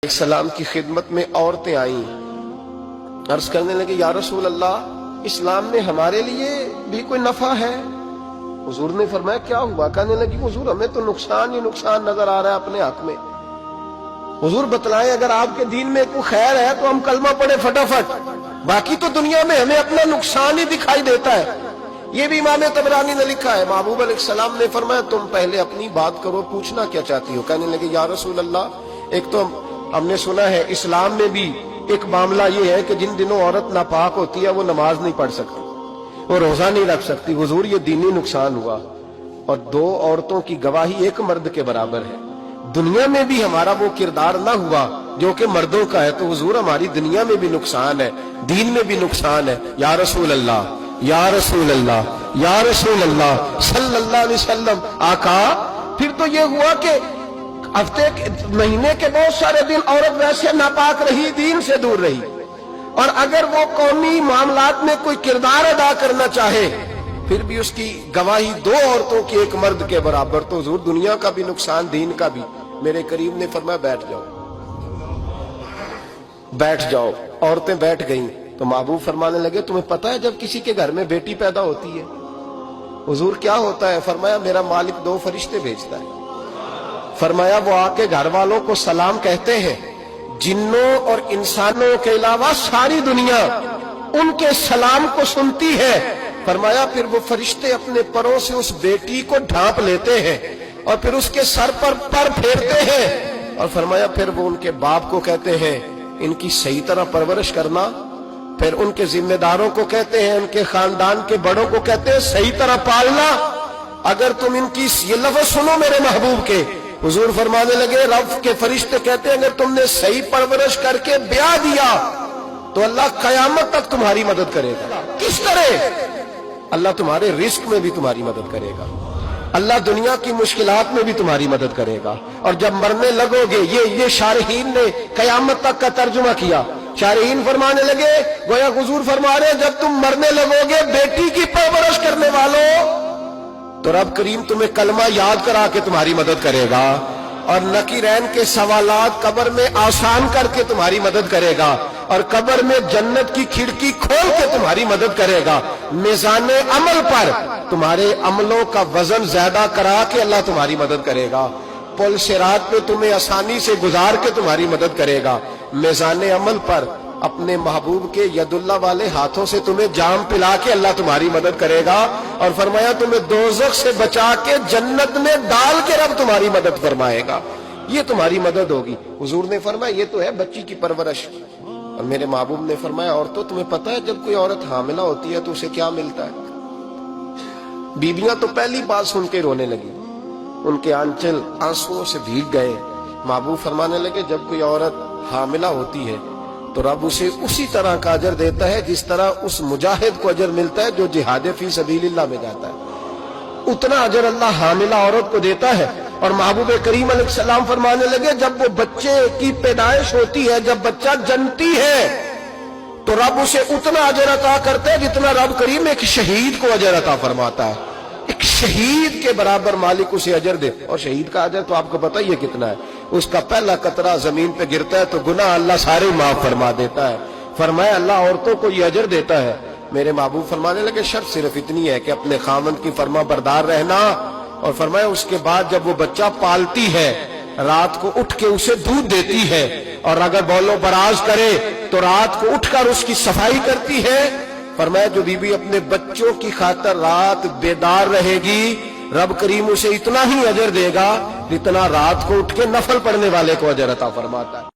ایک سلام کی خدمت میں عورتیں آئیں، عرض کرنے لگے یا رسول اللہ اسلام میں ہمارے لیے بھی کوئی نفع ہے؟ حضور نے فرمایا کیا ہوا؟ کہنے لگی حضور ہمیں تو نقصان ہی نقصان نظر آ رہا ہے اپنے حق میں۔ حضور بتلائیں اگر آپ کے دین میں کوئی خیر ہے تو ہم کلمہ پڑھے فٹافٹ، باقی تو دنیا میں ہمیں اپنا نقصان ہی دکھائی دیتا ہے۔ یہ بھی امام طبرانی نے لکھا ہے، محبوب علیہ السلام نے فرمایا تم پہلے اپنی بات کرو، پوچھنا کیا چاہتی ہو؟ کہنے لگے یا رسول اللہ ایک تو ہم نے سنا ہے اسلام میں بھی ایک معاملہ یہ ہے کہ جن دنوں عورت ناپاک ہوتی ہے وہ نماز نہیں پڑھ سکتی، وہ روزہ نہیں رکھ سکتی۔ حضور یہ دینی نقصان ہوا، اور دو عورتوں کی گواہی ایک مرد کے برابر ہے۔ دنیا میں بھی ہمارا وہ کردار نہ ہوا جو کہ مردوں کا ہے، تو حضور ہماری دنیا میں بھی نقصان ہے، دین میں بھی نقصان ہے۔ یا رسول اللہ یا رسول اللہ یا رسول اللہ صلی اللہ علیہ وسلم۔ آقا پھر تو یہ ہوا کہ ہفتے مہینے کے بہت سارے دن عورت ویسے ناپاک رہی، دین سے دور رہی، اور اگر وہ قومی معاملات میں کوئی کردار ادا کرنا چاہے پھر بھی اس کی گواہی دو عورتوں کی ایک مرد کے برابر، تو حضور دنیا کا بھی نقصان دین کا بھی۔ میرے کریم نے فرمایا بیٹھ جاؤ بیٹھ جاؤ۔ عورتیں بیٹھ گئیں تو محبوب فرمانے لگے تمہیں پتہ ہے جب کسی کے گھر میں بیٹی پیدا ہوتی ہے حضور کیا ہوتا ہے؟ فرمایا میرا مالک دو فرشتے بھیجتا ہے، فرمایا وہ آ کے گھر والوں کو سلام کہتے ہیں، جنوں اور انسانوں کے علاوہ ساری دنیا ان کے سلام کو سنتی ہے۔ فرمایا پھر وہ فرشتے اپنے پروں سے اس بیٹی کو ڈھانپ لیتے ہیں اور پھر اس کے سر پر پھیرتے ہیں، اور فرمایا پھر وہ ان کے باپ کو کہتے ہیں ان کی صحیح طرح پرورش کرنا، پھر ان کے ذمہ داروں کو کہتے ہیں، ان کے خاندان کے بڑوں کو کہتے ہیں صحیح طرح پالنا۔ اگر تم ان کی یہ لفظ سنو میرے محبوب کے، حضور فرمانے لگے رب کے فرشتے کہتے ہیں اگر تم نے صحیح پرورش کر کے بیاہ دیا تو اللہ قیامت تک تمہاری مدد کرے گا۔ کس طرح؟ اللہ تمہارے رزق میں بھی تمہاری مدد کرے گا، اللہ دنیا کی مشکلات میں بھی تمہاری مدد کرے گا، اور جب مرنے لگو گے، یہ شارحین نے قیامت تک کا ترجمہ کیا۔ شارحین فرمانے لگے گویا حضور فرما رہے جب تم مرنے لگو گے بیٹی کی پرورش کرنے والوں تو رب کریم تمہیں کلمہ یاد کرا کے تمہاری مدد کرے گا، اور نکیرین کے سوالات قبر میں آسان کر کے تمہاری مدد کرے گا، اور قبر میں جنت کی کھڑکی کھول کے تمہاری مدد کرے گا۔ میزان عمل پر تمہارے عملوں کا وزن زیادہ کرا کے اللہ تمہاری مدد کرے گا، پل صراط پہ تمہیں آسانی سے گزار کے تمہاری مدد کرے گا۔ میزان عمل پر اپنے محبوب کے ید اللہ والے ہاتھوں سے تمہیں جام پلا کے اللہ تمہاری مدد کرے گا، اور فرمایا تمہیں دوزخ سے بچا کے جنت میں ڈال کے رب تمہاری مدد فرمائے گا۔ یہ تمہاری مدد ہوگی۔ حضور نے فرمایا یہ تو ہے بچی کی پرورش، اور میرے محبوب نے فرمایا عورتوں تمہیں پتہ ہے جب کوئی عورت حاملہ ہوتی ہے تو اسے کیا ملتا ہے؟ بیویاں تو پہلی بات سن کے رونے لگی، ان کے آنچل آنسوؤں سے بھیگ گئے۔ محبوب فرمانے لگے جب کوئی عورت حاملہ ہوتی ہے تو رب اسے اسی طرح کا اجر دیتا ہے جس طرح اس مجاہد کو اجر ملتا ہے جو جہاد فی سبیل اللہ میں جاتا ہے، اتنا اجر اللہ حاملہ عورت کو دیتا ہے۔ اور محبوب کریم علیہ السلام فرمانے لگے جب وہ بچے کی پیدائش ہوتی ہے، جب بچہ جنتی ہے تو رب اسے اتنا اجر عطا کرتا ہے جتنا رب کریم ایک شہید کو اجر عطا فرماتا ہے۔ ایک شہید کے برابر مالک اسے اجر دے، اور شہید کا اجر تو آپ کو پتہ ہی ہے کتنا ہے، اس کا پہلا قطرہ زمین پہ گرتا ہے تو گناہ اللہ سارے معاف فرما دیتا ہے۔ فرمایا اللہ عورتوں کو یہ اجر دیتا ہے۔ میرے محبوب فرمانے لگے شرط صرف اتنی ہے کہ اپنے خاوند کی فرما بردار رہنا، اور فرمایا اس کے بعد جب وہ بچہ پالتی ہے رات کو اٹھ کے اسے دودھ دیتی ہے، اور اگر بول و براز کرے تو رات کو اٹھ کر اس کی صفائی کرتی ہے۔ فرمایا جو بی بی اپنے بچوں کی خاطر رات بیدار رہے گی رب کریم اسے اتنا ہی اجر دے گا جتنا رات کو اٹھ کے نفل پڑھنے والے کو اجر عطا فرماتا ہے۔